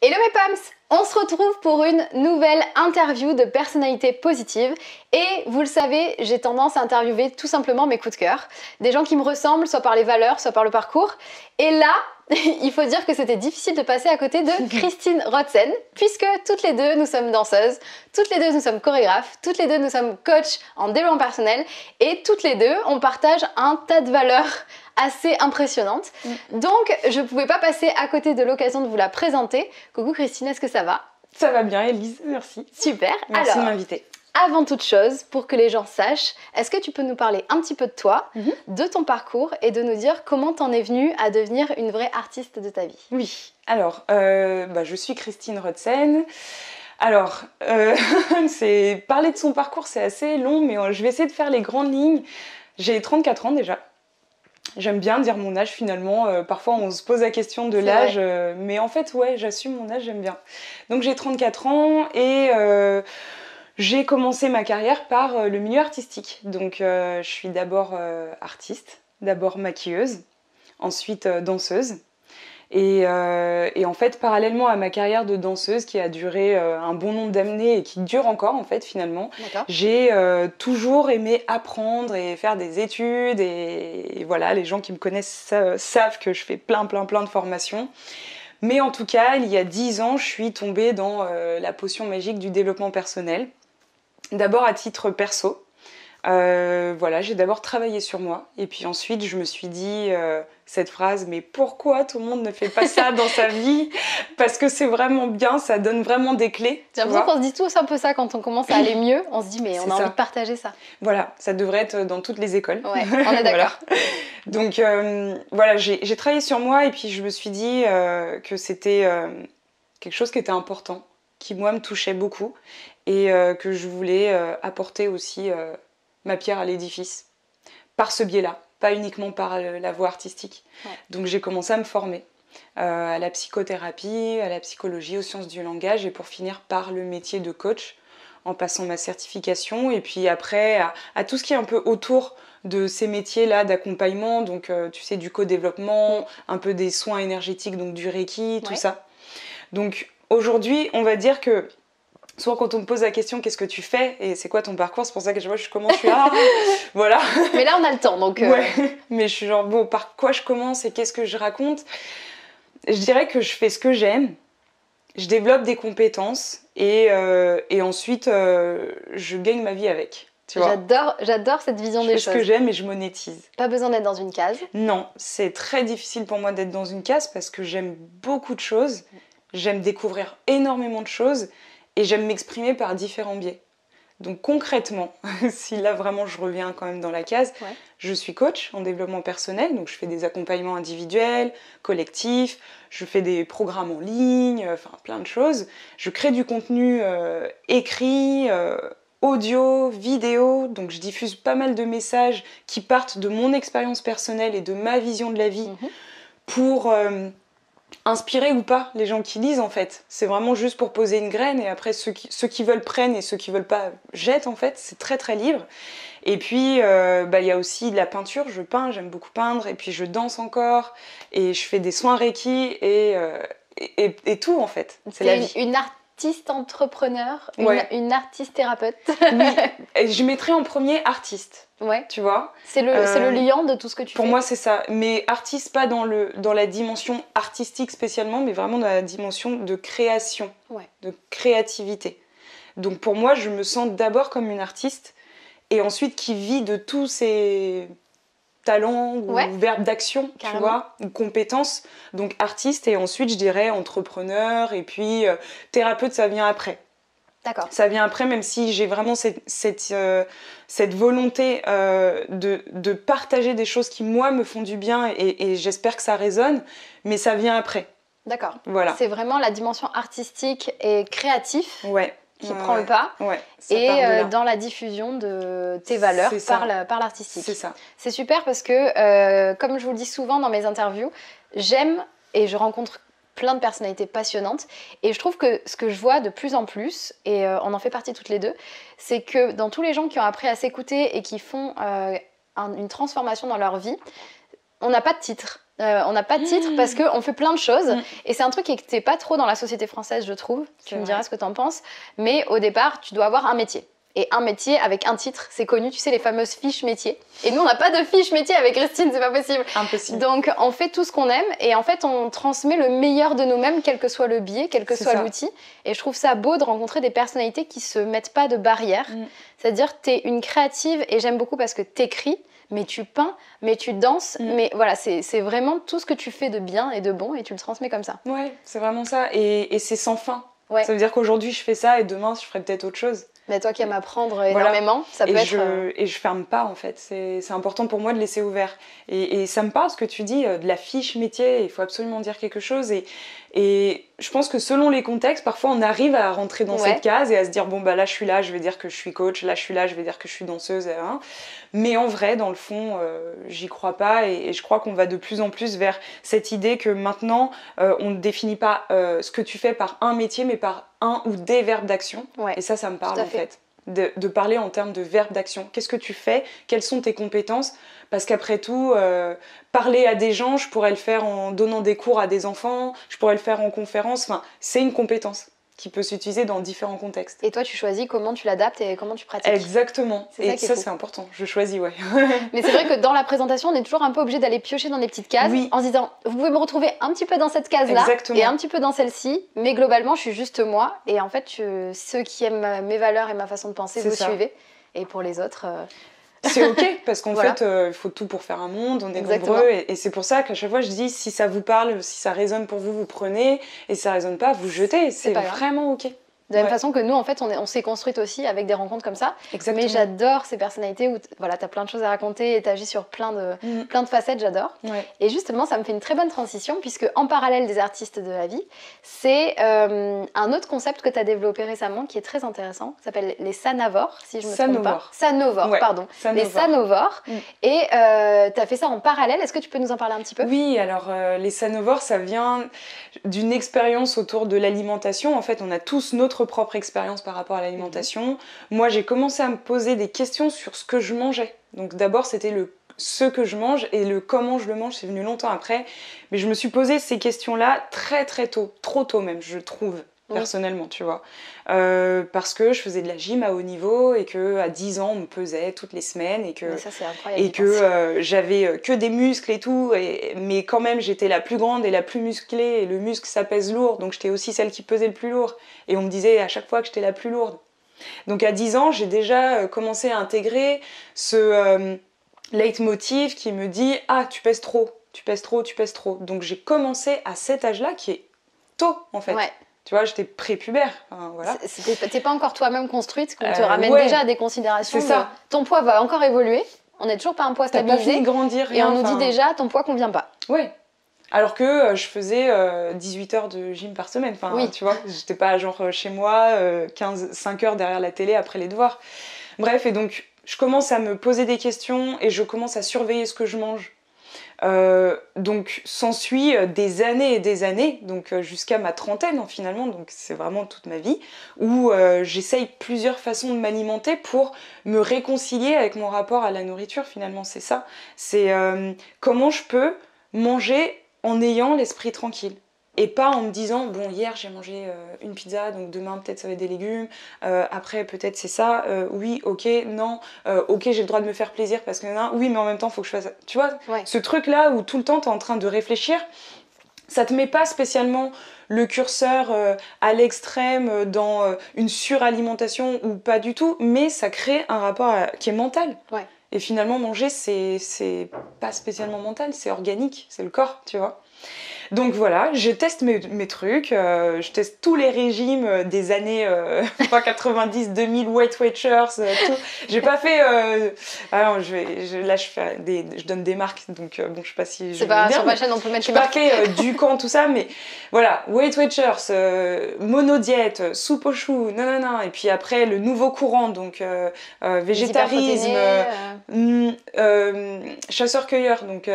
Hello mes Pams, on se retrouve pour une nouvelle interview de personnalité positive et vous le savez, j'ai tendance à interviewer tout simplement mes coups de cœur, des gens qui me ressemblent soit par les valeurs, soit par le parcours. Et là, il faut dire que c'était difficile de passer à côté de Christine Rotzen puisque toutes les deux nous sommes danseuses, toutes les deux nous sommes chorégraphes, toutes les deux nous sommes coachs en développement personnel et toutes les deux on partage un tas de valeurs assez impressionnante. Donc, je ne pouvais pas passer à côté de l'occasion de vous la présenter. Coucou Christine, est-ce que ça va? Ça va bien, Elise, merci. Super. Merci Alors, de m'inviter. Avant toute chose, pour que les gens sachent, est-ce que tu peux nous parler un petit peu de toi, de ton parcours et de nous dire comment t'en es venue à devenir une vraie artiste de ta vie? Oui, alors, je suis Christine Rotzen. Alors, parler de son parcours, c'est assez long, mais je vais essayer de faire les grandes lignes. J'ai 34 ans déjà. J'aime bien dire mon âge finalement, parfois on se pose la question de l'âge, mais en fait ouais, j'assume mon âge, j'aime bien. Donc j'ai 34 ans et j'ai commencé ma carrière par le milieu artistique. Donc je suis d'abord artiste, d'abord maquilleuse, ensuite danseuse. Et en fait, parallèlement à ma carrière de danseuse qui a duré un bon nombre d'années et qui dure encore en fait finalement, j'ai toujours aimé apprendre et faire des études et voilà, les gens qui me connaissent savent que je fais plein de formations. Mais en tout cas, il y a 10 ans, je suis tombée dans la potion magique du développement personnel. D'abord à titre perso. J'ai d'abord travaillé sur moi et puis ensuite je me suis dit cette phrase, mais pourquoi tout le monde ne fait pas ça dans sa vie? Parce que c'est vraiment bien, ça donne vraiment des clés. J'ai l'impression qu'on se dit tous un peu ça quand on commence à aller mieux, on se dit mais on a envie de partager ça. Voilà, ça devrait être dans toutes les écoles. Ouais, on est d'accord. Donc j'ai travaillé sur moi et puis je me suis dit que c'était quelque chose qui était important, qui moi me touchait beaucoup et que je voulais apporter aussi ma pierre à l'édifice, par ce biais-là, pas uniquement par la voie artistique. Ouais. Donc j'ai commencé à me former à la psychothérapie, à la psychologie, aux sciences du langage et pour finir par le métier de coach en passant ma certification et puis après à tout ce qui est un peu autour de ces métiers-là d'accompagnement, donc tu sais, du co-développement, un peu des soins énergétiques, donc du Reiki, tout ça. Donc aujourd'hui, on va dire que souvent quand on me pose la question qu'est-ce que tu fais et c'est quoi ton parcours, c'est pour ça que je commence, je suis voilà. Mais là on a le temps donc. Ouais, mais je suis genre bon, par quoi je commence et qu'est-ce que je raconte? Je dirais que je fais ce que j'aime, je développe des compétences et ensuite je gagne ma vie avec. J'adore cette vision des choses. Je fais ce que j'aime et je monétise. Pas besoin d'être dans une case. Non, c'est très difficile pour moi d'être dans une case parce que j'aime beaucoup de choses, j'aime découvrir énormément de choses. Et j'aime m'exprimer par différents biais. Donc concrètement, si là vraiment je reviens quand même dans la case, je suis coach en développement personnel, donc je fais des accompagnements individuels, collectifs, je fais des programmes en ligne, enfin plein de choses. Je crée du contenu écrit, audio, vidéo, donc je diffuse pas mal de messages qui partent de mon expérience personnelle et de ma vision de la vie pour inspirer ou pas les gens qui lisent en fait. C'est vraiment juste pour poser une graine et après ceux qui veulent prennent et ceux qui veulent pas jettent en fait. C'est très très libre. Et puis y a aussi de la peinture, je peins, j'aime beaucoup peindre et puis je danse encore et je fais des soins Reiki et tout en fait. C'est la vie. Une artiste entrepreneur, une artiste thérapeute. Oui, et je mettrais en premier artiste. Ouais. Tu vois, c'est le liant de tout ce que tu fais. Pour moi, c'est ça. Mais artiste, pas dans la dimension artistique spécialement, mais vraiment dans la dimension de création, de créativité. Donc pour moi, je me sens d'abord comme une artiste et ensuite qui vit de tous ses talents ou verbes d'action, tu vois, ou compétences. Donc artiste et ensuite, je dirais entrepreneur et puis thérapeute, ça vient après. D'accord. Ça vient après, même si j'ai vraiment cette volonté de partager des choses qui, moi, me font du bien et j'espère que ça résonne, mais ça vient après. D'accord. Voilà. C'est vraiment la dimension artistique et créatif qui prend le pas et dans la diffusion de tes valeurs par l'artistique. C'est ça. C'est super parce que, comme je vous le dis souvent dans mes interviews, j'aime et je rencontre plein de personnalités passionnantes et je trouve que ce que je vois de plus en plus, et on en fait partie toutes les deux, c'est que dans tous les gens qui ont appris à s'écouter et qui font une transformation dans leur vie, on n'a pas de titre. On n'a pas de titre parce qu'on fait plein de choses. Et c'est un truc qui n'était pas trop dans la société française, je trouve. Tu me diras ce que tu en penses. Mais au départ, tu dois avoir un métier. Et un métier avec un titre, c'est connu, tu sais, les fameuses fiches métiers. Et nous, on n'a pas de fiches métiers avec Christine, c'est pas possible. Impossible. Donc, on fait tout ce qu'on aime et en fait, on transmet le meilleur de nous-mêmes, quel que soit le biais, quel que soit l'outil. Et je trouve ça beau de rencontrer des personnalités qui se mettent pas de barrières. C'est-à-dire, t'es une créative et j'aime beaucoup parce que t'écris, mais tu peins, mais tu danses, mais voilà, c'est vraiment tout ce que tu fais de bien et de bon et tu le transmets comme ça. Ouais, c'est vraiment ça. Et c'est sans fin. Ouais. Ça veut dire qu'aujourd'hui, je fais ça et demain, je ferai peut-être autre chose. Mais toi qui aimes apprendre énormément, ça peut être... Et je ferme pas, en fait. C'est important pour moi de laisser ouvert. Et ça me parle, ce que tu dis, de la fiche métier. Il faut absolument dire quelque chose. Et je pense que selon les contextes, parfois, on arrive à rentrer dans cette case et à se dire, bon, bah là, je suis là, je vais dire que je suis coach. Là, je suis là, je vais dire que je suis danseuse. Hein. Mais en vrai, dans le fond, j'y crois pas. Et je crois qu'on va de plus en plus vers cette idée que maintenant, on ne définit pas ce que tu fais par un métier, mais par un ou des verbes d'action. Et ça me parle en fait. De parler en termes de verbes d'action. Qu'est-ce que tu fais? Quelles sont tes compétences? Parce qu'après tout, parler à des gens, je pourrais le faire en donnant des cours à des enfants, je pourrais le faire en conférence. Enfin, c'est une compétence qui peut s'utiliser dans différents contextes. Et toi, tu choisis comment tu l'adaptes et comment tu pratiques. Exactement. Et ça, c'est important. Je choisis, ouais. Mais c'est vrai que dans la présentation, on est toujours un peu obligé d'aller piocher dans des petites cases en se disant, vous pouvez me retrouver un petit peu dans cette case-là et un petit peu dans celle-ci, mais globalement, je suis juste moi. Et en fait, ceux qui aiment mes valeurs et ma façon de penser, vous suivez. Et pour les autres... C'est ok, parce qu'en fait, il faut tout pour faire un monde, on est nombreux, et c'est pour ça qu'à chaque fois je dis, si ça vous parle, si ça résonne pour vous, vous prenez, et si ça résonne pas, vous jetez, c'est vraiment ok. De la même façon que nous, en fait, on s'est construite aussi avec des rencontres comme ça. Exactement. Mais j'adore ces personnalités où t'as plein de choses à raconter et t'agis sur plein de facettes, j'adore. Et justement, ça me fait une très bonne transition puisque en parallèle des artistes de la vie, c'est un autre concept que t'as développé récemment qui est très intéressant, qui s'appelle les Sanovores, si je me trompe pas. Sanovores, pardon. Les Sanovores. Et t'as fait ça en parallèle. Est-ce que tu peux nous en parler un petit peu? Oui, alors les Sanovores, ça vient d'une expérience autour de l'alimentation. En fait, on a tous notre propre expérience par rapport à l'alimentation. Moi, j'ai commencé à me poser des questions sur ce que je mangeais. Donc d'abord, c'était ce que je mange et le comment je le mange, c'est venu longtemps après. Mais je me suis posé ces questions-là très très tôt, trop tôt même, je trouve. Personnellement, tu vois. Parce que je faisais de la gym à haut niveau et qu'à 10 ans, on me pesait toutes les semaines et que, j'avais que des muscles et tout. Mais quand même, j'étais la plus grande et la plus musclée et le muscle, ça pèse lourd. Donc, j'étais aussi celle qui pesait le plus lourd. Et on me disait à chaque fois que j'étais la plus lourde. Donc, à 10 ans, j'ai déjà commencé à intégrer ce leitmotiv qui me dit « Ah, tu pèses trop, tu pèses trop, tu pèses trop. » Donc, j'ai commencé à cet âge-là qui est tôt, en fait. Tu vois, j'étais prépubère. Enfin, voilà. T'es pas encore toi-même construite, qu'on te ramène déjà à des considérations. C'est ça. Ton poids va encore évoluer. On n'est toujours pas un poids stabilisé. T'as pas fini de grandir. Et on nous dit déjà, ton poids convient pas. Ouais. Alors que je faisais 18 heures de gym par semaine. Enfin, tu vois, j'étais pas genre chez moi, 5 heures derrière la télé après les devoirs. Bref, et donc, je commence à me poser des questions et je commence à surveiller ce que je mange. Donc s'ensuit des années et des années, donc jusqu'à ma trentaine finalement, donc c'est vraiment toute ma vie, où j'essaye plusieurs façons de m'alimenter pour me réconcilier avec mon rapport à la nourriture finalement, c'est ça. C'est comment je peux manger en ayant l'esprit tranquille. Et pas en me disant, bon, hier j'ai mangé une pizza, donc demain peut-être ça va être des légumes, après peut-être c'est ça, oui, ok, non, ok, j'ai le droit de me faire plaisir parce que non, oui, mais en même temps, il faut que je fasse ça. Tu vois, ce truc-là où tout le temps t'es en train de réfléchir, ça te met pas spécialement le curseur à l'extrême dans une suralimentation ou pas du tout, mais ça crée un rapport qui est mental. Et finalement, manger, c'est pas spécialement mental, c'est organique, c'est le corps, tu vois. Donc voilà, je teste mes trucs, je teste tous les régimes des années 90, 2000, Weight Watchers, tout. J'ai pas fait... là, je donne des marques, donc bon, je sais pas si... C'est pas sur ma chaîne, on peut mettre... J'ai pas fait Ducan, tout ça, mais voilà, Weight Watchers, monodiète, soupe aux choux, non, et puis après, le nouveau courant, donc végétarisme, chasseur-cueilleur, donc...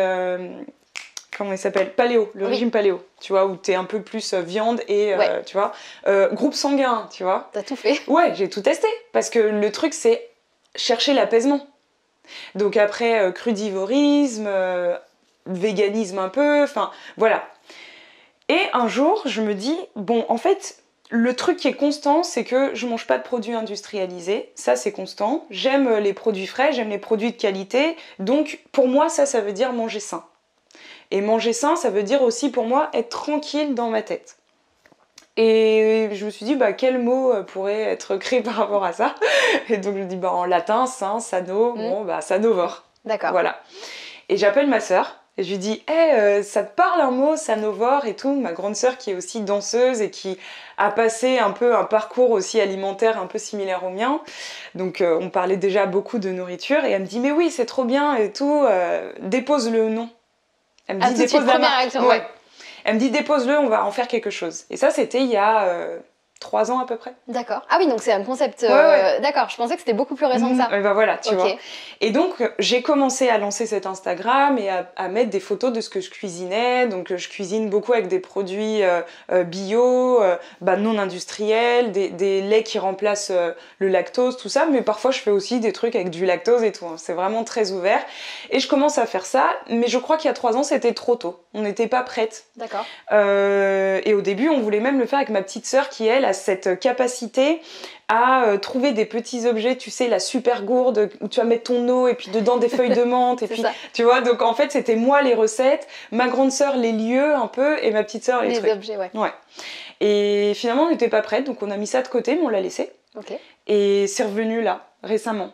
comment il s'appelle, paléo, le régime paléo, tu vois, où t'es un peu plus viande et, tu vois, groupe sanguin, tu vois. T'as tout fait? Ouais, j'ai tout testé, parce que le truc, c'est chercher l'apaisement. Donc après, crudivorisme, véganisme un peu, enfin voilà. Et un jour, je me dis, bon, en fait, le truc qui est constant, c'est que je mange pas de produits industrialisés, ça c'est constant. J'aime les produits frais, j'aime les produits de qualité, donc pour moi, ça veut dire manger sain. Et manger sain, ça veut dire aussi pour moi être tranquille dans ma tête. Et je me suis dit, bah, quel mot pourrait être créé par rapport à ça? Et donc je me dis, bah, en latin, sain, sano, bon, bah, sanovore. D'accord. Voilà. Et j'appelle ma sœur, et je lui dis, hey, ça te parle un mot, sanovore et tout? Ma grande sœur qui est aussi danseuse et qui a passé un peu un parcours aussi alimentaire un peu similaire au mien. Donc on parlait déjà beaucoup de nourriture, et elle me dit, mais oui, c'est trop bien et tout, dépose le nom. Elle me dit, tout de suite, première réaction. Ouais. Elle me dit, dépose-le, on va en faire quelque chose. Et ça, c'était il y a 3 ans à peu près. D'accord. Ah oui, donc c'est un concept... Ouais. D'accord, je pensais que c'était beaucoup plus récent que ça. Et ben voilà, tu vois. Et donc, j'ai commencé à lancer cet Instagram et à mettre des photos de ce que je cuisinais. Donc, je cuisine beaucoup avec des produits bio, non industriels, des laits qui remplacent le lactose, tout ça. Mais parfois, je fais aussi des trucs avec du lactose et tout. C'est vraiment très ouvert. Et je commence à faire ça. Mais je crois qu'il y a 3 ans, c'était trop tôt. On n'était pas prête. D'accord. Et au début, on voulait même le faire avec ma petite sœur qui, elle, a cette capacité à trouver des petits objets, tu sais, la super gourde où tu vas mettre ton eau et puis dedans des feuilles de menthe et puis ça. Tu vois, donc en fait c'était moi les recettes, ma grande sœur les lieux un peu et ma petite sœur les trucs. Objets, ouais. Et finalement on n'était pas prête, donc on a mis ça de côté mais on l'a laissé. Okay. Et c'est revenu là récemment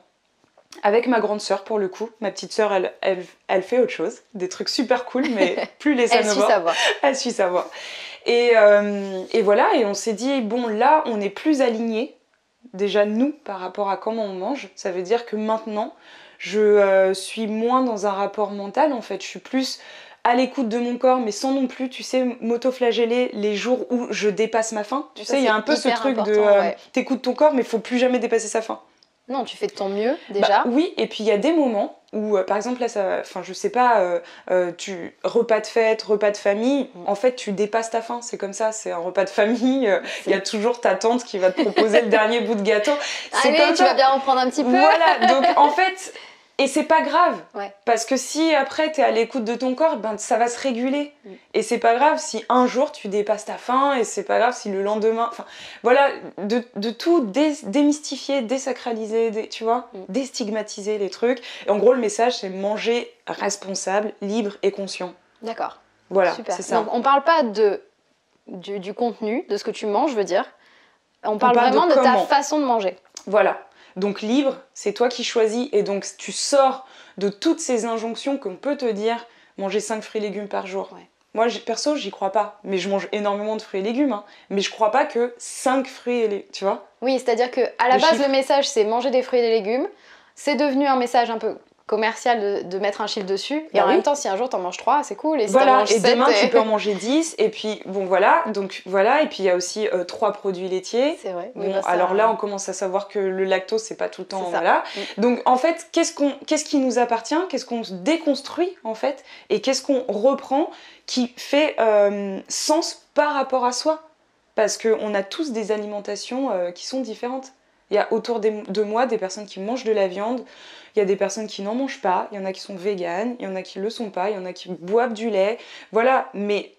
avec ma grande sœur pour le coup. Ma petite sœur elle fait autre chose, des trucs super cool mais plus les sanovores. Elle suit sa voie. Et voilà, et on s'est dit, bon là on est plus alignés, déjà nous, par rapport à comment on mange. Ça veut dire que maintenant, je suis moins dans un rapport mental, en fait. Je suis plus à l'écoute de mon corps, mais sans non plus, tu sais, m'auto-flageller les jours où je dépasse ma faim. Tu sais, il y a un peu ce truc de... T'écoutes ton corps, mais il faut plus jamais dépasser sa faim. Non, tu fais de ton mieux, déjà. Oui, et puis il y a des moments où, par exemple, là, je sais pas, repas de fête, repas de famille, en fait, tu dépasses ta faim, c'est comme ça, c'est un repas de famille, il y a toujours ta tante qui va te proposer le dernier bout de gâteau. Allez, tu vas bien en prendre un petit peu. Voilà, donc en fait... Et c'est pas grave, ouais. Parce que si après t'es à l'écoute de ton corps, ben ça va se réguler. Et c'est pas grave si un jour tu dépasses ta faim, et c'est pas grave si le lendemain... Enfin, voilà, de tout démystifier, désacraliser, tu vois, déstigmatiser les trucs. Et en gros, le message, c'est manger responsable, libre et conscient. D'accord. Voilà, super. C'est ça. Donc on parle pas du contenu, de ce que tu manges, je veux dire. On parle vraiment de ta façon de manger. Voilà. Donc libre, c'est toi qui choisis, et donc tu sors de toutes ces injonctions qu'on peut te dire, manger 5 fruits et légumes par jour. Ouais. Moi, perso, j'y crois pas, mais je mange énormément de fruits et légumes, hein. Mais je crois pas que 5 fruits et légumes, tu vois. Oui, c'est-à-dire qu'à la base, le message, c'est manger des fruits et des légumes. C'est devenu un message un peu commercial de mettre un chiffre dessus. Et en même temps, si un jour t'en manges 3, c'est cool. Et si voilà, t'en manges 7, demain tu peux en manger 10. Et puis bon voilà, donc voilà. Et puis il y a aussi 3 produits laitiers. C'est vrai. Bon, alors là on commence à savoir que le lactose c'est pas tout le temps, voilà. Donc en fait, qu'est-ce qui nous appartient, qu'est-ce qu'on déconstruit en fait, et qu'est-ce qu'on reprend qui fait sens par rapport à soi, parce qu'on a tous des alimentations qui sont différentes. Il y a autour de moi des personnes qui mangent de la viande, il y a des personnes qui n'en mangent pas, il y en a qui sont véganes, il y en a qui le sont pas, il y en a qui boivent du lait, voilà. Mais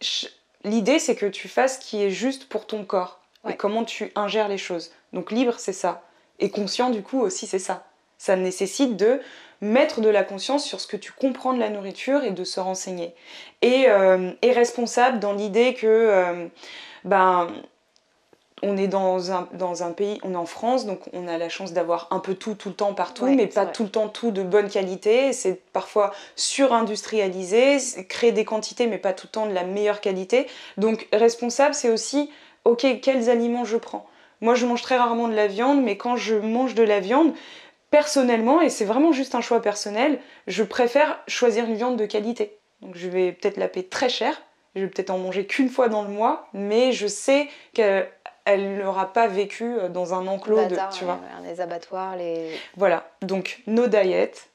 l'idée c'est que tu fasses ce qui est juste pour ton corps, et comment tu ingères les choses. Donc libre c'est ça, et conscient du coup aussi c'est ça. Ça nécessite de mettre de la conscience sur ce que tu comprends de la nourriture et de se renseigner. Et responsable dans l'idée que... on est dans un pays, on est en France, donc on a la chance d'avoir un peu tout le temps partout, mais pas tout le temps tout de bonne qualité. C'est parfois sur-industrialisé, créer des quantités, mais pas tout le temps de la meilleure qualité. Donc responsable, c'est aussi, ok, quels aliments je prends. Moi, je mange très rarement de la viande, mais quand je mange de la viande, personnellement, et c'est vraiment juste un choix personnel, je préfère choisir une viande de qualité. Donc je vais peut-être la payer très cher, je vais peut-être en manger qu'une fois dans le mois, mais je sais qu'elle n'aura pas vécu dans un enclos, tu vois. Les abattoirs, les... Voilà, donc no diet,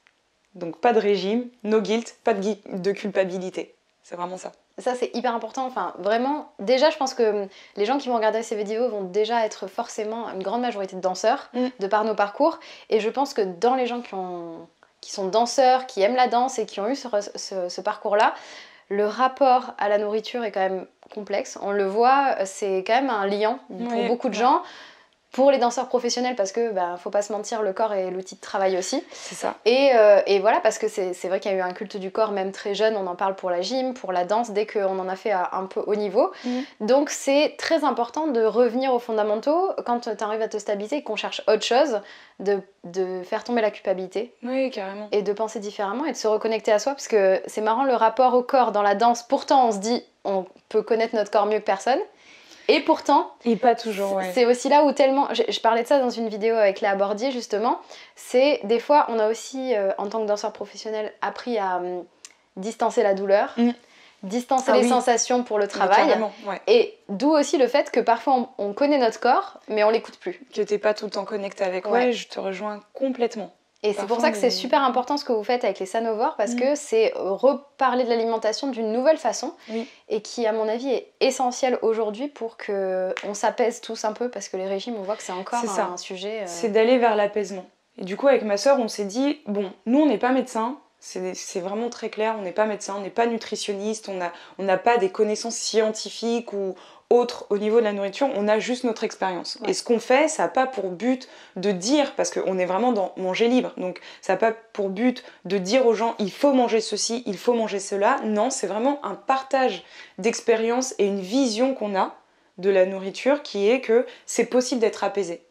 donc pas de régime, no guilt, pas de culpabilité. C'est vraiment ça. Ça, c'est hyper important. Enfin, vraiment, déjà, je pense que les gens qui vont regarder ces vidéos vont déjà être forcément une grande majorité de danseurs, de par nos parcours. Et je pense que dans les gens qui sont danseurs, qui aiment la danse et qui ont eu ce parcours-là, le rapport à la nourriture est quand même complexe. On le voit, c'est quand même un liant pour beaucoup de gens. Pour les danseurs professionnels, parce que, faut pas se mentir, le corps est l'outil de travail aussi. C'est ça. Et voilà, parce que c'est vrai qu'il y a eu un culte du corps, même très jeune, on en parle pour la gym, pour la danse, dès qu'on en a fait à un peu haut niveau. Donc c'est très important de revenir aux fondamentaux, quand tu arrives à te stabiliser et qu'on cherche autre chose, de faire tomber la culpabilité. Oui, carrément. Et de penser différemment et de se reconnecter à soi, parce que c'est marrant le rapport au corps dans la danse. Pourtant, on se dit, on peut connaître notre corps mieux que personne. Et pourtant, et pas toujours, ouais. C'est aussi là où tellement... Je parlais de ça dans une vidéo avec Léa Bordier, justement. C'est des fois, on a aussi, en tant que danseur professionnel, appris à distancer la douleur, distancer les sensations pour le travail. Ouais. Et d'où aussi le fait que parfois, on connaît notre corps, mais on l'écoute plus. Que t'es pas tout le temps connecté avec. Ouais, je te rejoins complètement. Et c'est pour ça que c'est super important ce que vous faites avec les sanovores, parce que c'est reparler de l'alimentation d'une nouvelle façon, et qui, à mon avis, est essentielle aujourd'hui pour qu'on s'apaise tous un peu, parce que les régimes, on voit que c'est encore un sujet... C'est d'aller vers l'apaisement. Et du coup, avec ma sœur, on s'est dit, bon, nous, on n'est pas médecins, c'est vraiment très clair, on n'est pas médecin, on n'est pas nutritionniste, on n'a pas des connaissances scientifiques ou autres au niveau de la nourriture, on a juste notre expérience. Et ce qu'on fait, ça n'a pas pour but de dire, parce qu'on est vraiment dans manger libre, donc ça n'a pas pour but de dire aux gens, il faut manger ceci, il faut manger cela. Non, c'est vraiment un partage d'expérience et une vision qu'on a de la nourriture qui est que c'est possible d'être apaisé.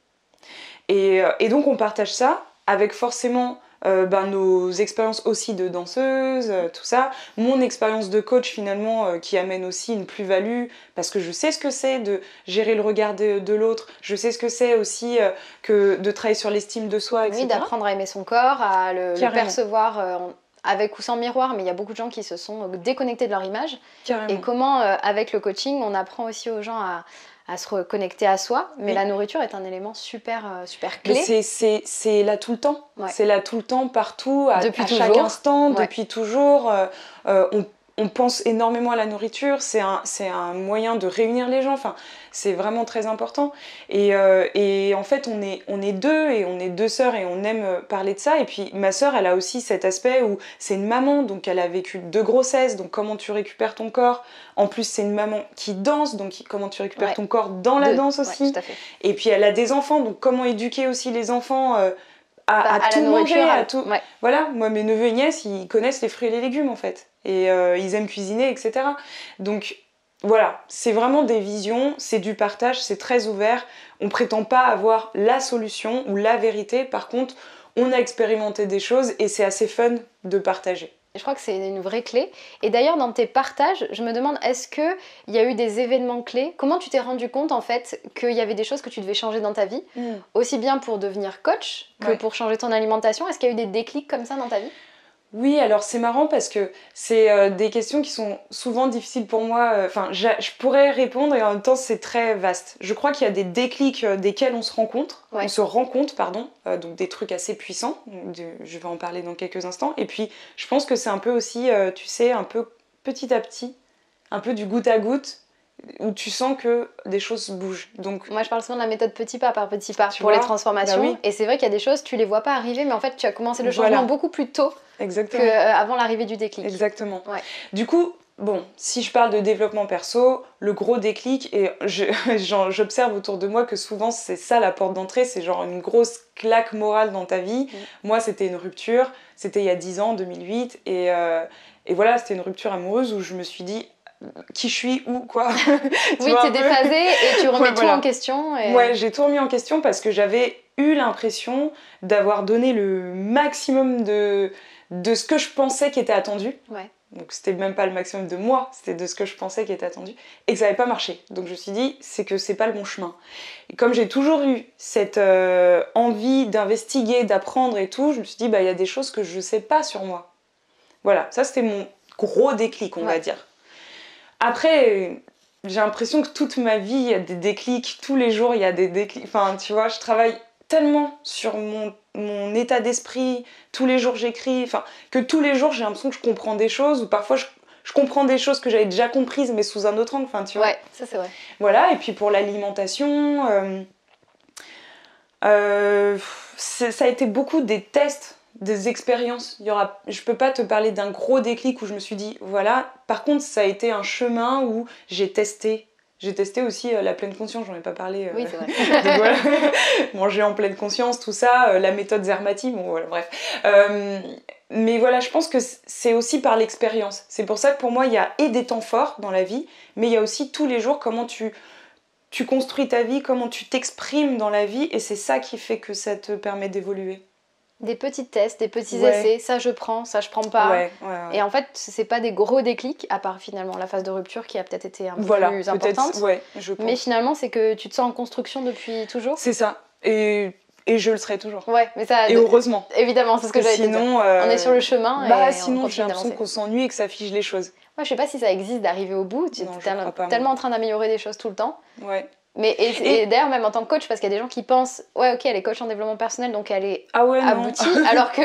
Et donc on partage ça avec forcément nos expériences aussi de danseuse, tout ça, mon expérience de coach finalement qui amène aussi une plus-value parce que je sais ce que c'est de gérer le regard de l'autre, je sais ce que c'est aussi que de travailler sur l'estime de soi, etc. Oui, d'apprendre à aimer son corps, à le percevoir avec ou sans miroir, mais il y a beaucoup de gens qui se sont déconnectés de leur image. Carrément. Et comment avec le coaching on apprend aussi aux gens à se reconnecter à soi, mais la nourriture est un élément super clé. C'est là tout le temps, c'est là tout le temps, partout, à chaque instant, depuis toujours. On pense énormément à la nourriture, c'est un moyen de réunir les gens, enfin, c'est vraiment très important. Et en fait, on est deux, et on est deux sœurs, et on aime parler de ça. Et puis ma sœur, elle a aussi cet aspect où c'est une maman, donc elle a vécu 2 grossesses, donc comment tu récupères ton corps. En plus, c'est une maman qui danse, donc comment tu récupères ton corps dans la danse aussi. Ouais, tout à fait. Et puis elle a des enfants, donc comment éduquer aussi les enfants à tout manger, à tout. Ouais. Voilà, moi mes neveux et nièces, ils connaissent les fruits et les légumes en fait, et ils aiment cuisiner, etc. Donc voilà, c'est vraiment des visions, c'est du partage, c'est très ouvert. On prétend pas avoir la solution ou la vérité. Par contre, on a expérimenté des choses et c'est assez fun de partager. Je crois que c'est une vraie clé. Et d'ailleurs, dans tes partages, je me demande, est-ce qu'il y a eu des événements clés? Comment tu t'es rendu compte, en fait, qu'il y avait des choses que tu devais changer dans ta vie, aussi bien pour devenir coach que pour changer ton alimentation? Est-ce qu'il y a eu des déclics comme ça dans ta vie? Oui, alors c'est marrant parce que c'est des questions qui sont souvent difficiles pour moi. Enfin, je pourrais répondre et en même temps c'est très vaste. Je crois qu'il y a des déclics desquels on se rencontre, donc des trucs assez puissants. Je vais en parler dans quelques instants. Et puis je pense que c'est un peu aussi, tu sais, un peu petit à petit, un peu du goutte à goutte, où tu sens que des choses bougent. Donc, moi, je parle souvent de la méthode petit pas par petit pas pour les transformations. Oui. Et c'est vrai qu'il y a des choses, tu les vois pas arriver, mais en fait, tu as commencé le changement beaucoup plus tôt qu'avant l'arrivée du déclic. Exactement. Ouais. Du coup, bon, si je parle de développement perso, le gros déclic, et j'observe autour de moi que souvent, c'est ça la porte d'entrée, c'est genre une grosse claque morale dans ta vie. Moi, c'était une rupture, c'était il y a 10 ans, 2008, et voilà, c'était une rupture amoureuse où je me suis dit, qui je suis, où, quoi. Oui, t'es déphasée et tu remets tout en question. Et... Ouais, j'ai tout remis en question parce que j'avais eu l'impression d'avoir donné le maximum de ce que je pensais qui était attendu. Ouais. Donc c'était même pas le maximum de moi, c'était de ce que je pensais qui était attendu. Et que ça n'avait pas marché. Donc je me suis dit, c'est que c'est pas le bon chemin. Et comme j'ai toujours eu cette envie d'investiguer, d'apprendre et tout, je me suis dit, il y a des choses que je sais pas sur moi. Voilà, ça c'était mon gros déclic, on va dire. Après, j'ai l'impression que toute ma vie, il y a des déclics. Tous les jours, il y a des déclics. Enfin, tu vois, je travaille tellement sur mon état d'esprit. Tous les jours, j'écris. Enfin, que tous les jours, j'ai l'impression que je comprends des choses. Ou parfois, je comprends des choses que j'avais déjà comprises, mais sous un autre angle. Enfin, tu vois. Ouais, ça c'est vrai. Voilà, et puis pour l'alimentation, ça a été beaucoup des tests des expériences. Je peux pas te parler d'un gros déclic où je me suis dit, voilà. Par contre, ça a été un chemin où j'ai testé. J'ai testé aussi la pleine conscience, j'en ai pas parlé. Oui, c'est vrai. Donc, voilà. Manger en pleine conscience, tout ça, la méthode Zermati, bon voilà, bref. Mais voilà, je pense que c'est aussi par l'expérience. C'est pour ça que pour moi, il y a et des temps forts dans la vie, mais il y a aussi tous les jours comment tu construis ta vie, comment tu t'exprimes dans la vie, et c'est ça qui fait que ça te permet d'évoluer. Des petits tests, des petits essais, ça je prends pas. Ouais. Et en fait, c'est pas des gros déclics, à part finalement la phase de rupture qui a peut-être été un peu plus importante. Ouais, je pense. Mais finalement, c'est que tu te sens en construction depuis toujours. C'est ça. Et je le serai toujours. Ouais, mais ça. Et heureusement. Évidemment, c'est ce que j'allais te dire. On est sur le chemin. Et sinon, j'ai l'impression qu'on s'ennuie et que ça fige les choses. Moi, je sais pas si ça existe d'arriver au bout. Tu es tellement en train d'améliorer des choses tout le temps. Ouais. Mais et d'ailleurs, même en tant que coach, parce qu'il y a des gens qui pensent, ouais, ok, elle est coach en développement personnel, donc elle est aboutie, alors que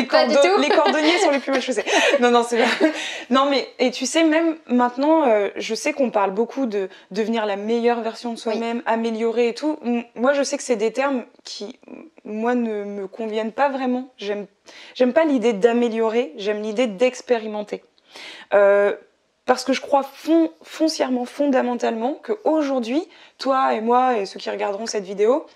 pas du tout. Les cordonniers sont les plus mal chaussés. Non, c'est vrai. Non, mais et tu sais, même maintenant, je sais qu'on parle beaucoup de devenir la meilleure version de soi-même, améliorer et tout. Moi, je sais que c'est des termes qui, moi, ne me conviennent pas vraiment. J'aime pas l'idée d'améliorer, j'aime l'idée d'expérimenter. Parce que je crois foncièrement, fondamentalement, qu'aujourd'hui, toi et moi et ceux qui regarderont cette vidéo,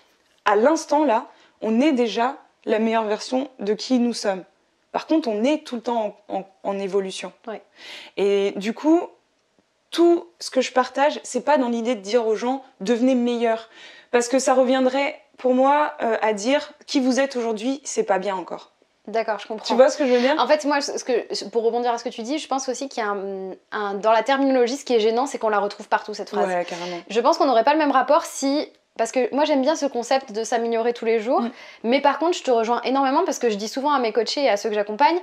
à l'instant là, on est déjà la meilleure version de qui nous sommes. Par contre, on est tout le temps en évolution. Ouais. Et du coup, tout ce que je partage, c'est pas dans l'idée de dire aux gens « devenez meilleurs ». Parce que ça reviendrait, pour moi, à dire « qui vous êtes aujourd'hui, c'est pas bien encore ». D'accord, je comprends. Tu vois ce que je veux dire ? En fait, moi, pour rebondir à ce que tu dis, je pense aussi qu'il y a dans la terminologie, ce qui est gênant, c'est qu'on la retrouve partout, cette phrase. Ouais, carrément. Je pense qu'on n'aurait pas le même rapport si... Parce que moi, j'aime bien ce concept de s'améliorer tous les jours. Mais par contre, je te rejoins énormément parce que je dis souvent à mes coachés et à ceux que j'accompagne,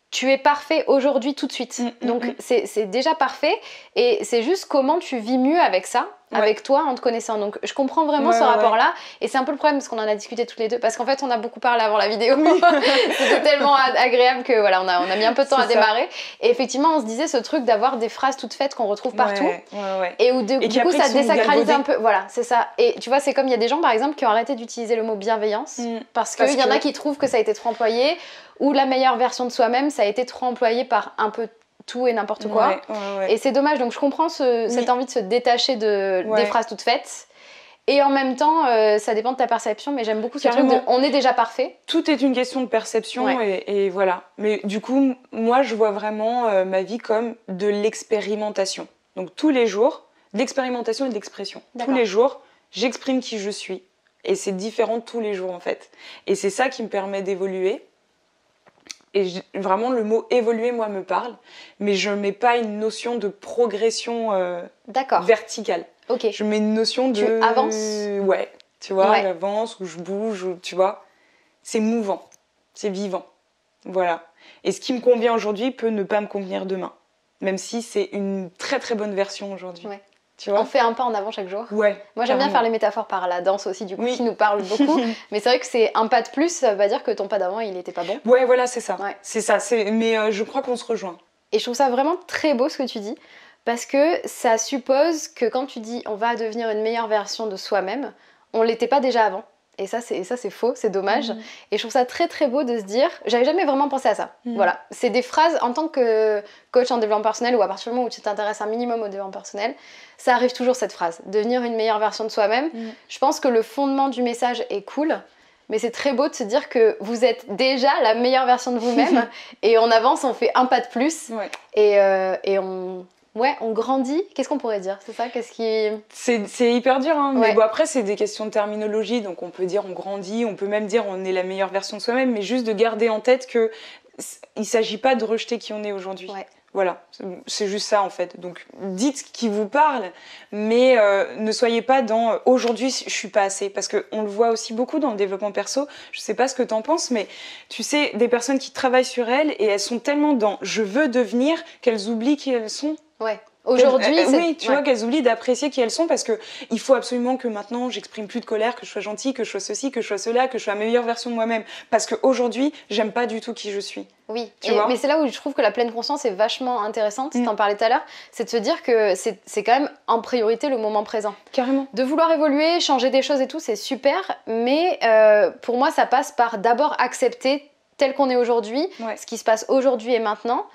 tu es parfait aujourd'hui, tout de suite. Donc, c'est déjà parfait. Et c'est juste comment tu vis mieux avec ça, avec toi, en te connaissant. Donc, je comprends vraiment ce rapport-là. Et c'est un peu le problème, parce qu'on en a discuté toutes les deux. Parce qu'en fait, on a beaucoup parlé avant la vidéo. C'était tellement agréable que voilà, on a mis un peu de temps à démarrer. Et effectivement, on se disait ce truc d'avoir des phrases toutes faites qu'on retrouve partout. Et où du coup, ça désacralise un peu. Voilà, c'est ça. Et tu vois, c'est comme il y a des gens, par exemple, qui ont arrêté d'utiliser le mot bienveillance. Parce qu'il y en a qui trouvent que ça a été trop employé. Ou la meilleure version de soi-même, ça a été trop employé par un peu tout et n'importe quoi. Et c'est dommage, donc je comprends cette envie de se détacher des phrases toutes faites. Et en même temps, ça dépend de ta perception, mais j'aime beaucoup ce truc de on est déjà parfait. Tout est une question de perception et voilà. Mais du coup, moi, je vois vraiment ma vie comme de l'expérimentation. Donc tous les jours, de l'expérimentation et de l'expression. Tous les jours, j'exprime qui je suis. Et c'est différent tous les jours, en fait. Et c'est ça qui me permet d'évoluer. Et vraiment, le mot évoluer, moi, me parle. Mais je ne mets pas une notion de progression verticale. Okay. Je mets une notion de... Tu avances. Ouais, tu vois, j'avance ou je bouge, tu vois. C'est mouvant, c'est vivant. Voilà. Et ce qui me convient aujourd'hui peut ne pas me convenir demain. Même si c'est une très très bonne version aujourd'hui. Ouais. Tu vois, on fait un pas en avant chaque jour. Ouais. Moi j'aime bien faire les métaphores par la danse aussi, du coup, qui nous parle beaucoup. Mais c'est vrai que c'est un pas de plus, ça veut pas dire que ton pas d'avant il était pas bon. Ouais, voilà, c'est ça. C'est ça. Mais je crois qu'on se rejoint. Et je trouve ça vraiment très beau ce que tu dis, parce que ça suppose que quand tu dis on va devenir une meilleure version de soi-même, on l'était pas déjà avant. Et ça c'est faux, c'est dommage. Et je trouve ça très très beau de se dire, j'avais jamais vraiment pensé à ça. Voilà, c'est des phrases en tant que coach en développement personnel ou à partir du moment où tu t'intéresses un minimum au développement personnel, ça arrive toujours cette phrase, devenir une meilleure version de soi-même. Je pense que le fondement du message est cool, mais c'est très beau de se dire que vous êtes déjà la meilleure version de vous-même et on avance, on fait un pas de plus et on grandit. Qu'est-ce qu'on pourrait dire ? C'est ça ? C'est hyper dur, hein. Mais bon, après, c'est des questions de terminologie. Donc, on peut dire on grandit, on peut même dire on est la meilleure version de soi-même, mais juste de garder en tête qu'il ne s'agit pas de rejeter qui on est aujourd'hui. Voilà, c'est juste ça en fait. Donc, dites ce qui vous parle, mais ne soyez pas dans « aujourd'hui, je suis pas assez ». Parce qu'on le voit aussi beaucoup dans le développement perso. Je sais pas ce que t'en penses, mais tu sais, des personnes qui travaillent sur elles et elles sont tellement dans « je veux devenir » qu'elles oublient qui elles sont. Ouais. Aujourd'hui, oui, tu vois, qu'elles oublient d'apprécier qui elles sont parce que il faut absolument que maintenant j'exprime plus de colère, que je sois gentille, que je sois ceci, que je sois cela, que je sois la meilleure version de moi-même. Parce qu'aujourd'hui, j'aime pas du tout qui je suis. Oui, mais c'est là où je trouve que la pleine conscience est vachement intéressante, t'en parlais tout à l'heure, c'est de se dire que c'est quand même en priorité le moment présent. Carrément. De vouloir évoluer, changer des choses et tout, c'est super, mais pour moi, ça passe par d'abord accepter tel qu'on est aujourd'hui, ce qui se passe aujourd'hui et maintenant.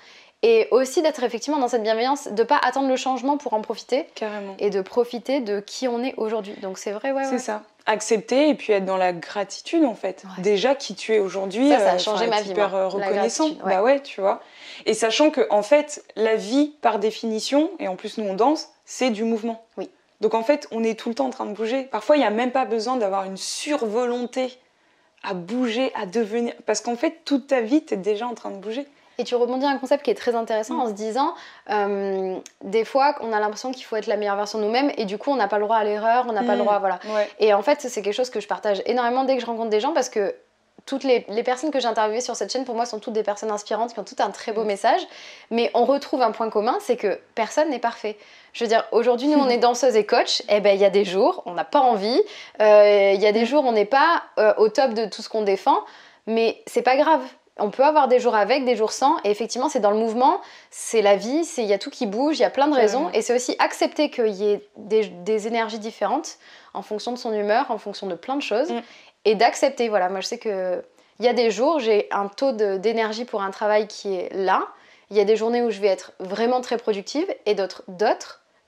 Et aussi d'être effectivement dans cette bienveillance, de pas attendre le changement pour en profiter. Carrément. Et de profiter de qui on est aujourd'hui. Donc c'est vrai, C'est ça. Accepter et puis être dans la gratitude en fait. Déjà qui tu es aujourd'hui, ça a changé ma vie. Hyper reconnaissant. Bah ouais, tu vois. Et sachant que en fait, la vie par définition, et en plus nous on danse, c'est du mouvement. Oui. Donc en fait, on est tout le temps en train de bouger. Parfois, il n'y a même pas besoin d'avoir une survolonté à bouger, à devenir. Parce qu'en fait, toute ta vie, tu es déjà en train de bouger. Et tu rebondis à un concept qui est très intéressant en se disant, des fois, on a l'impression qu'il faut être la meilleure version de nous-mêmes et du coup, on n'a pas le droit à l'erreur, on n'a pas le droit, voilà. Et en fait, c'est quelque chose que je partage énormément dès que je rencontre des gens parce que toutes les personnes que j'ai interviewées sur cette chaîne, pour moi, sont toutes des personnes inspirantes qui ont tout un très beau message. Mais on retrouve un point commun, c'est que personne n'est parfait. Je veux dire, aujourd'hui, nous, on est danseuse et coach. Eh ben, il y a des jours, on n'a pas envie. Il y a des jours, on n'est pas au top de tout ce qu'on défend. Mais c'est pas grave. On peut avoir des jours avec, des jours sans. Et effectivement, c'est dans le mouvement, c'est la vie, il y a tout qui bouge, il y a plein de raisons. Et c'est aussi accepter qu'il y ait des énergies différentes en fonction de son humeur, en fonction de plein de choses. Et d'accepter, voilà, moi je sais qu'il y a des jours, j'ai un taux d'énergie pour un travail qui est là. Il y a des journées où je vais être vraiment très productive et d'autres,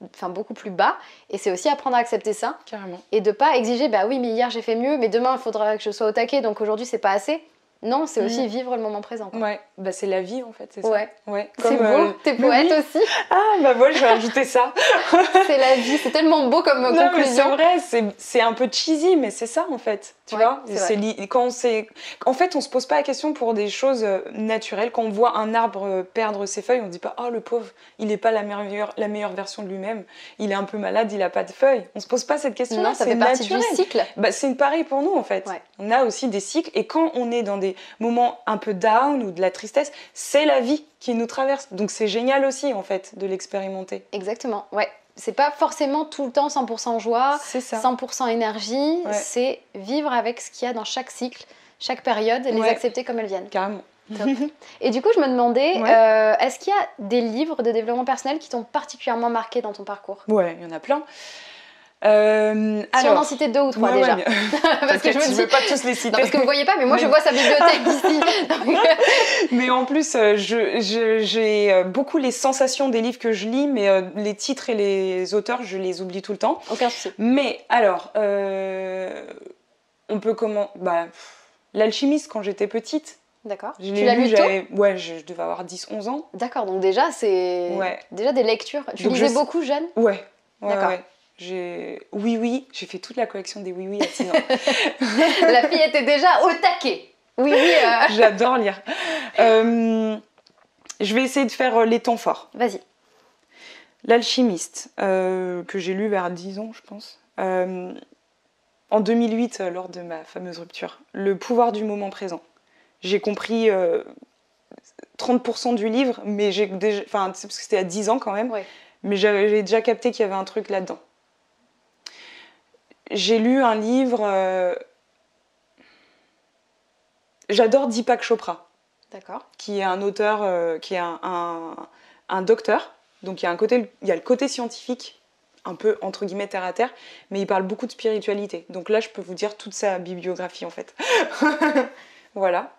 enfin beaucoup plus bas. Et c'est aussi apprendre à accepter ça. Carrément. Et de pas exiger, bah oui, mais hier j'ai fait mieux, mais demain il faudra que je sois au taquet, donc aujourd'hui c'est pas assez. Non, c'est aussi vivre le moment présent. Quoi. Ouais, bah c'est la vie en fait, c'est ça. Ouais. C'est beau, t'es poète aussi. Ah bah moi je vais ajouter ça. C'est la vie, c'est tellement beau comme conclusion. C'est vrai, c'est un peu cheesy, mais c'est ça en fait. Tu vois, en fait, on se pose pas la question pour des choses naturelles. Quand on voit un arbre perdre ses feuilles, on se dit pas oh le pauvre, il est pas la meilleure version de lui-même. Il est un peu malade, il a pas de feuilles. On se pose pas cette question-là. Non, ça fait partie du cycle. Bah, c'est pareil pour nous en fait. Ouais. On a aussi des cycles et quand on est dans des moments un peu down ou de la tristesse, c'est la vie qui nous traverse. Donc c'est génial aussi en fait de l'expérimenter. Exactement. Ouais. C'est pas forcément tout le temps 100% joie, 100% énergie, c'est vivre avec ce qu'il y a dans chaque cycle, chaque période, et les accepter comme elles viennent. Carrément. Et du coup, je me demandais, est-ce qu'il y a des livres de développement personnel qui t'ont particulièrement marqué dans ton parcours ? Ouais, il y en a plein. Si on en citait 2 ou 3 déjà. Parce que je ne veux pas tous les citer. Non, parce que vous voyez pas, mais moi je vois sa bibliothèque d'ici. Mais en plus, j'ai beaucoup les sensations des livres que je lis, mais les titres et les auteurs, je les oublie tout le temps. Aucun souci. Mais alors, on peut comment L'Alchimiste quand j'étais petite. D'accord. Tu l'as lu tôt ? Ouais, je devais avoir 10-11 ans. D'accord, donc déjà c'est déjà des lectures. Tu lisais beaucoup jeune ? Ouais. D'accord. Ouais. Oui, j'ai fait toute la collection des oui à 6 ans. La fille était déjà au taquet. Oui. J'adore lire. Je vais essayer de faire les temps forts. Vas-y. L'Alchimiste, que j'ai lu vers 10 ans, je pense. En 2008, lors de ma fameuse rupture. Le pouvoir du moment présent. J'ai compris 30% du livre, mais j'ai déjà... Enfin, parce que c'était à 10 ans quand même. Ouais. Mais j'avais déjà capté qu'il y avait un truc là-dedans. J'ai lu un livre... J'adore Deepak Chopra. D'accord. Qui est un auteur, qui est un docteur. Donc il y a le côté scientifique, un peu entre guillemets terre à terre, mais il parle beaucoup de spiritualité. Donc là, je peux vous dire toute sa bibliographie en fait. Voilà.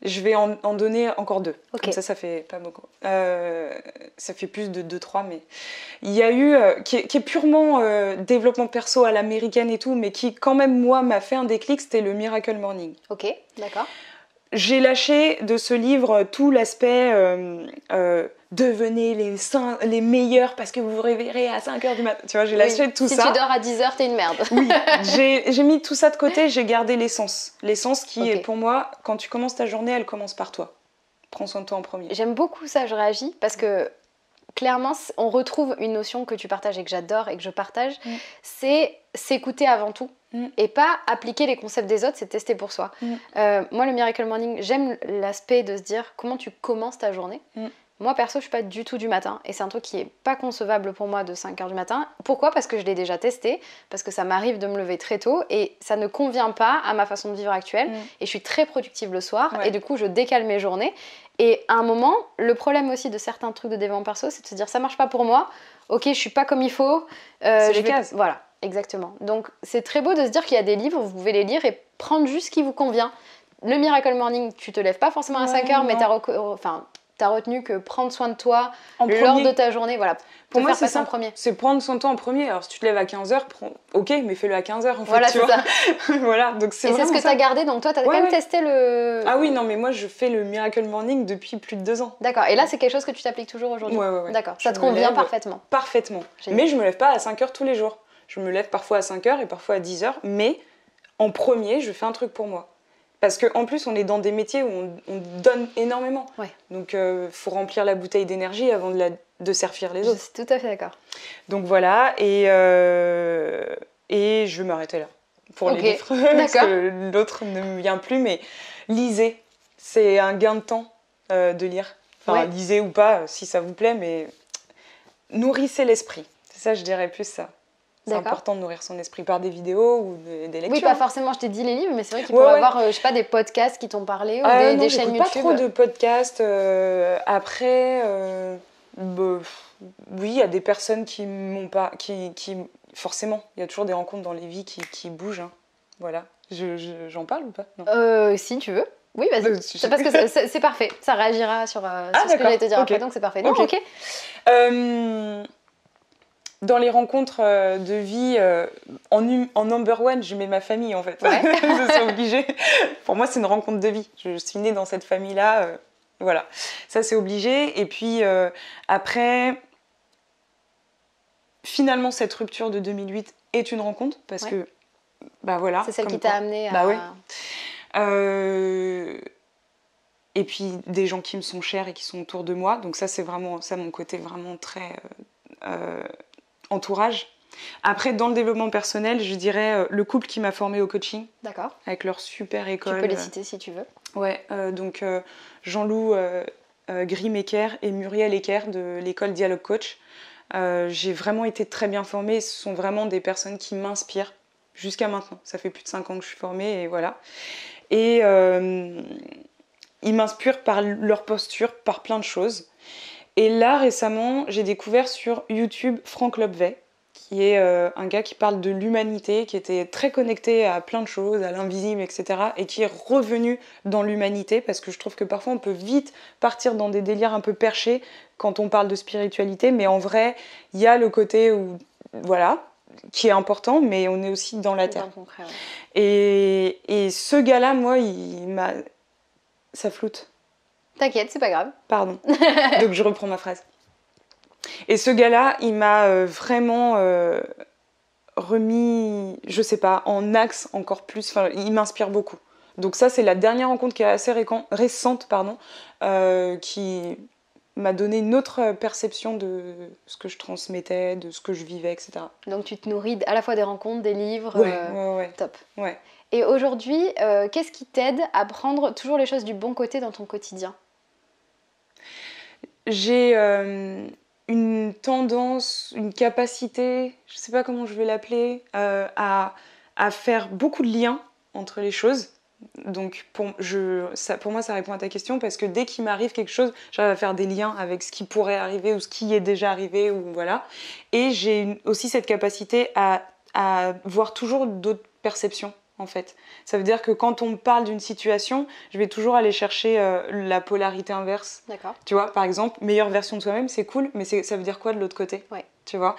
Je vais en donner encore 2. Okay. Comme ça fait pas beaucoup. Ça fait plus de 2-3, mais... Il y a eu, qui est purement développement perso à l'américaine et tout, mais qui quand même, moi, m'a fait un déclic, c'était le Miracle Morning. Ok, d'accord. J'ai lâché de ce livre tout l'aspect devenez les meilleurs parce que vous vous réveillerez à 5h du matin. Tu vois, j'ai lâché tout ça. Si tu dors à 10h, t'es une merde. Oui, j'ai mis tout ça de côté, j'ai gardé l'essence. L'essence qui est pour moi, quand tu commences ta journée, elle commence par toi. Prends soin de toi en premier. J'aime beaucoup ça, je réagis parce que clairement, on retrouve une notion que tu partages et que j'adore et que je partage, c'est s'écouter avant tout. Et pas appliquer les concepts des autres, c'est tester pour soi. Moi, le Miracle Morning, j'aime l'aspect de se dire comment tu commences ta journée. Moi, perso, je suis pas du tout du matin. Et c'est un truc qui est pas concevable pour moi de 5h du matin. Pourquoi ? Parce que je l'ai déjà testé. Parce que ça m'arrive de me lever très tôt. Et ça ne convient pas à ma façon de vivre actuelle. Et je suis très productive le soir. Et du coup, je décale mes journées. Et à un moment, le problème aussi de certains trucs de développement perso, c'est de se dire ça marche pas pour moi. Ok, je suis pas comme il faut. C'est des cases. Voilà. Exactement. Donc c'est très beau de se dire qu'il y a des livres, vous pouvez les lire et prendre juste ce qui vous convient. Le Miracle Morning, tu te lèves pas forcément à 5h, mais t'as retenu que prendre soin de toi lors de ta journée, voilà. Pour moi, c'est ça. C'est prendre soin de toi en premier. Alors, si tu te lèves à 15h, ok, mais fais-le à 15h en fait. Voilà, c'est ça. Voilà, donc c'est ce que tu as gardé, donc toi, tu as quand même testé le. Ah oui, non, mais moi, je fais le Miracle Morning depuis plus de 2 ans. D'accord, et là, c'est quelque chose que tu t'appliques toujours aujourd'hui? Ouais. D'accord, ça te convient parfaitement? Parfaitement. Mais je me lève pas à 5h tous les jours. Je me lève parfois à 5h et parfois à 10h, mais en premier, je fais un truc pour moi. Parce qu'en plus, on est dans des métiers où on donne énormément. Ouais. Donc, faut remplir la bouteille d'énergie avant de servir les autres. Je suis tout à fait d'accord. Donc voilà, et je vais m'arrêter là pour les livres. Parce que l'autre ne me vient plus, mais lisez. C'est un gain de temps de lire. Enfin, lisez ou pas, si ça vous plaît, mais nourrissez l'esprit. C'est ça, je dirais plus ça. C'est important de nourrir son esprit par des vidéos ou des lectures. Oui, pas forcément, je t'ai dit les livres, mais c'est vrai qu'il pourrait y avoir, je sais pas, des podcasts qui t'ont parlé ou des chaînes YouTube. Pas trop de podcasts. Après, oui, il y a des personnes qui m'ont pas... forcément, il y a toujours des rencontres dans les vies qui bougent. Hein. Voilà. J'en parle ou pas? Non. Si tu veux. Oui, vas-y. C'est parce que c'est parfait. Ça réagira sur ce que j'allais te dire après, donc c'est parfait. Donc, ok. Dans les rencontres de vie, en number one, je mets ma famille en fait. Ouais. C'est obligé. Pour moi, c'est une rencontre de vie. Je suis née dans cette famille-là. Voilà. Ça, c'est obligé. Et puis après, finalement, cette rupture de 2008 est une rencontre parce que, bah voilà. C'est celle qui t'a amenée à... Bah ouais. Et puis des gens qui me sont chers et qui sont autour de moi. Donc ça, c'est vraiment ça, mon côté vraiment très... entourage. Après, dans le développement personnel, je dirais le couple qui m'a formée au coaching. D'accord. Avec leur super école. Tu peux les citer si tu veux. Ouais, donc Jean-Loup Grimm-Ecker et Muriel Ecker de l'école Dialogue Coach. J'ai vraiment été très bien formée. Ce sont vraiment des personnes qui m'inspirent jusqu'à maintenant. Ça fait plus de 5 ans que je suis formée et voilà. Et ils m'inspirent par leur posture, par plein de choses. Et là, récemment, j'ai découvert sur YouTube Franck Lobvet, qui est un gars qui parle de l'humanité, qui était très connecté à plein de choses, à l'invisible, etc. et qui est revenu dans l'humanité, parce que je trouve que parfois on peut vite partir dans des délires un peu perchés quand on parle de spiritualité, mais en vrai, il y a le côté où, voilà, qui est important, mais on est aussi dans la terre. Concret, ouais. Et ce gars-là, moi, il m'a... Ça floute. T'inquiète, c'est pas grave. Pardon. Donc je reprends ma phrase. Et ce gars-là, il m'a vraiment remis, je sais pas, en axe encore plus. Enfin, il m'inspire beaucoup. Donc ça, c'est la dernière rencontre qui est assez récente, qui m'a donné une autre perception de ce que je transmettais, de ce que je vivais, etc. Donc tu te nourris à la fois des rencontres, des livres. Ouais. Top. Ouais. Et aujourd'hui, qu'est-ce qui t'aide à prendre toujours les choses du bon côté dans ton quotidien ? J'ai une tendance, une capacité, je ne sais pas comment je vais l'appeler, à faire beaucoup de liens entre les choses. Donc pour moi, ça répond à ta question parce que dès qu'il m'arrive quelque chose, j'arrive à faire des liens avec ce qui pourrait arriver ou ce qui est déjà arrivé. Ou voilà. Et j'ai aussi cette capacité à voir toujours d'autres perceptions. En fait. Ça veut dire que quand on me parle d'une situation, je vais toujours aller chercher la polarité inverse. D'accord. Tu vois, par exemple, meilleure version de soi-même, c'est cool, mais ça veut dire quoi de l'autre côté ? Ouais. Tu vois,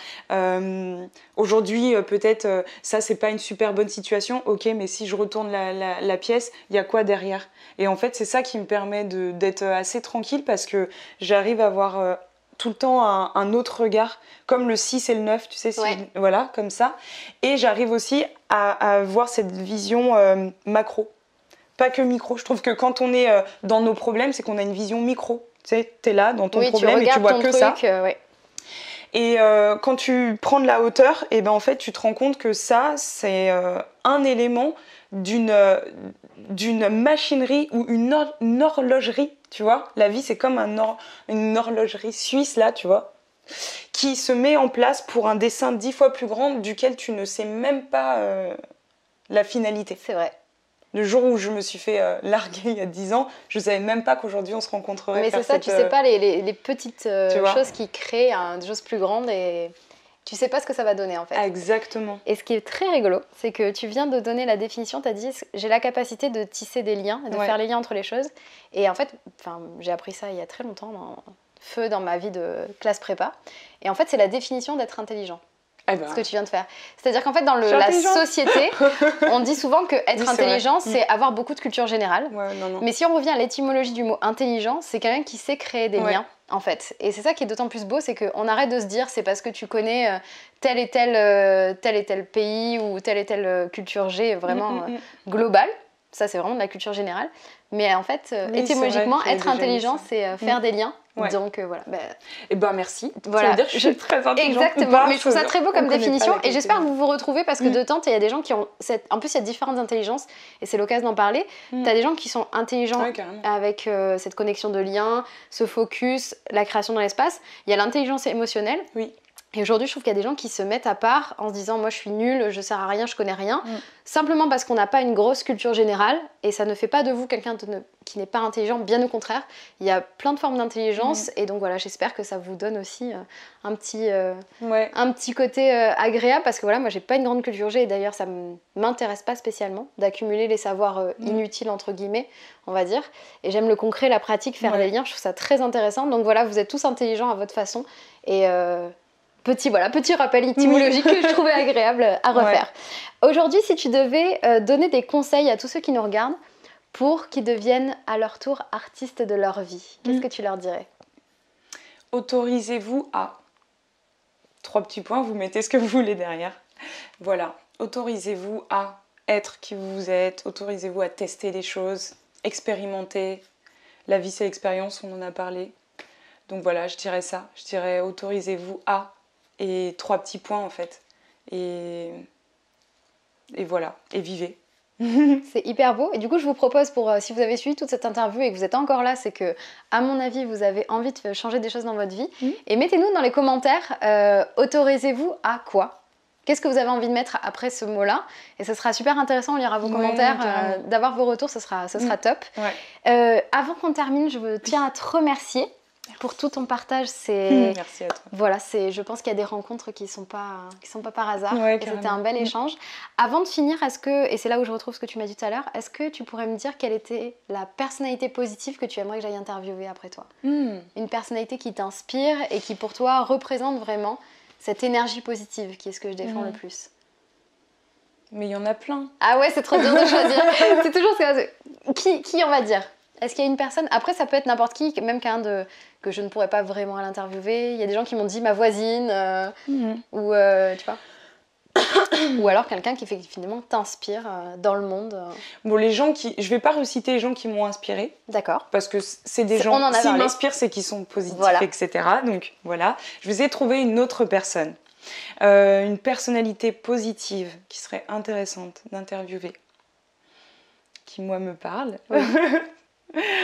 aujourd'hui, peut-être, ça, c'est pas une super bonne situation, ok, mais si je retourne la pièce, il y a quoi derrière ? Et en fait, c'est ça qui me permet d'être assez tranquille parce que j'arrive à avoir... tout le temps un autre regard, comme le 6 et le 9, tu sais, voilà, comme ça. Et j'arrive aussi à voir cette vision macro, pas que micro. Je trouve que quand on est dans nos problèmes, c'est qu'on a une vision micro. Tu sais, t'es là dans ton problème et tu vois que ça. Ouais. Et quand tu prends de la hauteur, et ben en fait, tu te rends compte que ça, c'est un élément d'une machinerie ou une horlogerie, tu vois. La vie, c'est comme une horlogerie suisse, là, tu vois, qui se met en place pour un dessin 10 fois plus grand duquel tu ne sais même pas la finalité. C'est vrai. Le jour où je me suis fait larguer il y a 10 ans, je ne savais même pas qu'aujourd'hui on se rencontrerait. Mais c'est ça, tu sais pas les petites choses qui créent des choses plus grandes et tu sais pas ce que ça va donner en fait. Exactement. Et ce qui est très rigolo, c'est que tu viens de donner la définition, tu as dit j'ai la capacité de tisser des liens, de faire les liens entre les choses. Et en fait, j'ai appris ça il y a très longtemps, dans ma vie de classe prépa. Et en fait, c'est la définition d'être intelligent. Ce que tu viens de faire. C'est-à-dire qu'en fait, dans la société, on dit souvent que être intelligent, c'est avoir beaucoup de culture générale. Mais si on revient à l'étymologie du mot intelligent, c'est quelqu'un qui sait créer des liens, en fait. Et c'est ça qui est d'autant plus beau, c'est qu'on arrête de se dire c'est parce que tu connais tel et tel pays ou telle et telle culture G vraiment globale. Ça, c'est vraiment de la culture générale. Mais en fait, étymologiquement, être intelligent, c'est faire des liens. Donc voilà. Merci. Voilà. Ça veut dire que je suis très intelligente. Exactement. Mais je trouve ça très beau comme définition. Et j'espère que vous vous retrouvez parce que de temps, il y a des gens qui ont. En plus, il y a différentes intelligences et c'est l'occasion d'en parler. Tu as des gens qui sont intelligents avec cette connexion de liens, ce focus, la création dans l'espace. Il y a l'intelligence émotionnelle. Oui. Et aujourd'hui, je trouve qu'il y a des gens qui se mettent à part en se disant moi je suis nulle, je sers à rien, je connais rien, simplement parce qu'on n'a pas une grosse culture générale et ça ne fait pas de vous quelqu'un qui n'est pas intelligent, bien au contraire. Il y a plein de formes d'intelligence et donc voilà, j'espère que ça vous donne aussi un petit côté agréable parce que voilà, moi j'ai pas une grande culture G et d'ailleurs ça m'intéresse pas spécialement d'accumuler les savoirs inutiles entre guillemets, on va dire. Et j'aime le concret, la pratique, faire les liens, je trouve ça très intéressant. Donc voilà, vous êtes tous intelligents à votre façon et petit rappel étymologique que je trouvais agréable à refaire. Aujourd'hui, si tu devais donner des conseils à tous ceux qui nous regardent pour qu'ils deviennent à leur tour artistes de leur vie, qu'est-ce que tu leur dirais ? Autorisez-vous à... 3 petits points, vous mettez ce que vous voulez derrière. Voilà, autorisez-vous à être qui vous êtes, autorisez-vous à tester des choses, expérimenter. La vie, c'est l'expérience, on en a parlé. Donc voilà, je dirais ça. Je dirais autorisez-vous à... Et 3 petits points en fait. Et voilà, et vivez. C'est hyper beau. Et du coup, je vous propose, si vous avez suivi toute cette interview et que vous êtes encore là, c'est que, à mon avis, vous avez envie de changer des choses dans votre vie. Et mettez-nous dans les commentaires, autorisez-vous à quoi ? Qu'est-ce que vous avez envie de mettre après ce mot-là ? Et ce sera super intéressant, on lira vos commentaires, d'avoir vos retours, ce sera top. Avant qu'on termine, je tiens à te remercier. Pour tout ton partage, merci à toi. Voilà, je pense qu'il y a des rencontres qui sont pas par hasard. Ouais, et c'était un bel échange. Avant de finir, et c'est là où je retrouve ce que tu m'as dit tout à l'heure, est-ce que tu pourrais me dire quelle était la personnalité positive que tu aimerais que j'aille interviewer après toi ? Une personnalité qui t'inspire et qui pour toi représente vraiment cette énergie positive, qui est ce que je défends le plus. Mais il y en a plein. Ah ouais, c'est trop dur de choisir. C'est toujours qui on va dire ? Est-ce qu'il y a une personne ? Après, ça peut être n'importe qui, même quelqu'un que je ne pourrais pas vraiment l'interviewer. Il y a des gens qui m'ont dit ma voisine, ou tu vois. Ou alors quelqu'un qui finalement t'inspire dans le monde. Bon, je vais pas reciter les gens qui m'ont inspirée. D'accord. Parce que c'est des gens, s'ils m'inspirent, c'est qu'ils sont positifs, etc. Donc voilà, je vais essayer de trouver une autre personne. Une personnalité positive qui serait intéressante d'interviewer. Qui, moi, me parle. Oui.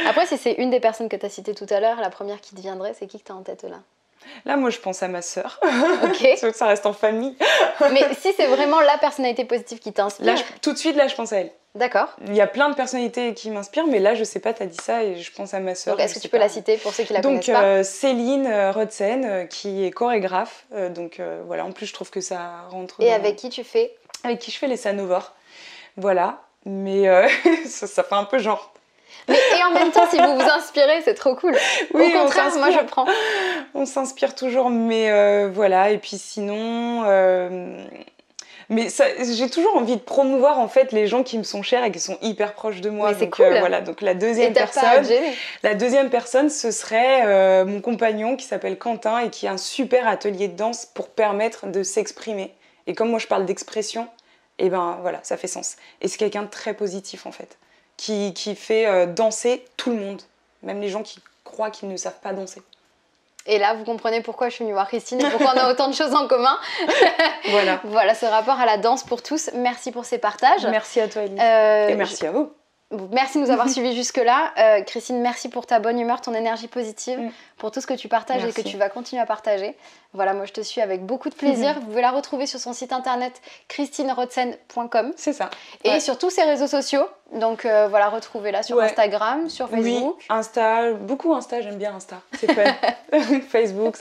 Après, si c'est une des personnes que tu as citées tout à l'heure, la première qui te viendrait, c'est qui que tu as en tête là ? Là, moi, je pense à ma sœur. Ok. Ça reste en famille. Mais si c'est vraiment la personnalité positive qui t'inspire... Là, tout de suite, je pense à elle. D'accord. Il y a plein de personnalités qui m'inspirent, mais là, je sais pas, tu as dit ça et je pense à ma sœur. Donc, est-ce que tu peux la citer pour ceux qui la connaissent pas ? Donc, Céline Rodsen, qui est chorégraphe. Voilà, en plus, je trouve que ça rentre Et avec qui tu fais ? Avec qui je fais les Sanovores. Voilà. Mais ça fait un peu genre... Et en même temps, si vous vous inspirez, c'est trop cool. Oui, au contraire, moi je prends. On s'inspire toujours, mais voilà. Et puis sinon, mais j'ai toujours envie de promouvoir en fait les gens qui me sont chers et qui sont hyper proches de moi. Mais c'est cool. Voilà. Donc la deuxième personne, ce serait mon compagnon qui s'appelle Quentin et qui a un super atelier de danse pour permettre de s'exprimer. Et comme moi je parle d'expression, et ben voilà, ça fait sens. Et c'est quelqu'un de très positif en fait. Qui fait danser tout le monde, même les gens qui croient qu'ils ne savent pas danser. Et là, vous comprenez pourquoi je suis venue voir Christine et pourquoi on a autant de choses en commun. Voilà ce rapport à la danse pour tous. Merci pour ces partages. Merci à toi, Elise. Et merci à vous. Merci de nous avoir suivis jusque-là. Christine, merci pour ta bonne humeur, ton énergie positive, pour tout ce que tu partages et que tu vas continuer à partager. Voilà, moi je te suis avec beaucoup de plaisir. Vous pouvez la retrouver sur son site internet christinerotzen.com. C'est ça. Et sur tous ses réseaux sociaux. Donc voilà, retrouvez-la sur Instagram, sur Facebook. Oui, Insta, beaucoup Insta, j'aime bien Insta. C'est fun. Facebook,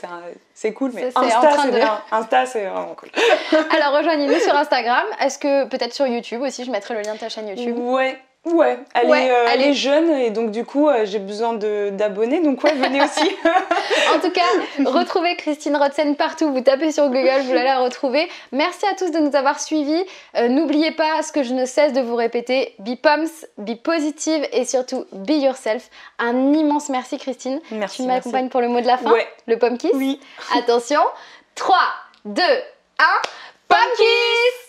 c'est cool, mais Insta, c'est bien. Insta, c'est vraiment cool. Alors rejoignez-nous sur Instagram. Est-ce que peut-être sur YouTube aussi, je mettrai le lien de ta chaîne YouTube. Ouais, elle est jeune et donc du coup j'ai besoin d'abonnés, donc venez aussi. En tout cas, retrouvez Christine Rotzen partout, vous tapez sur Google, vous allez la retrouver. Merci à tous de nous avoir suivis. N'oubliez pas ce que je ne cesse de vous répéter, be pumps, be positive et surtout be yourself. Un immense merci Christine. Merci. Tu m'accompagnes pour le mot de la fin, le pump kiss. Oui. Attention, 3, 2, 1, pump kiss.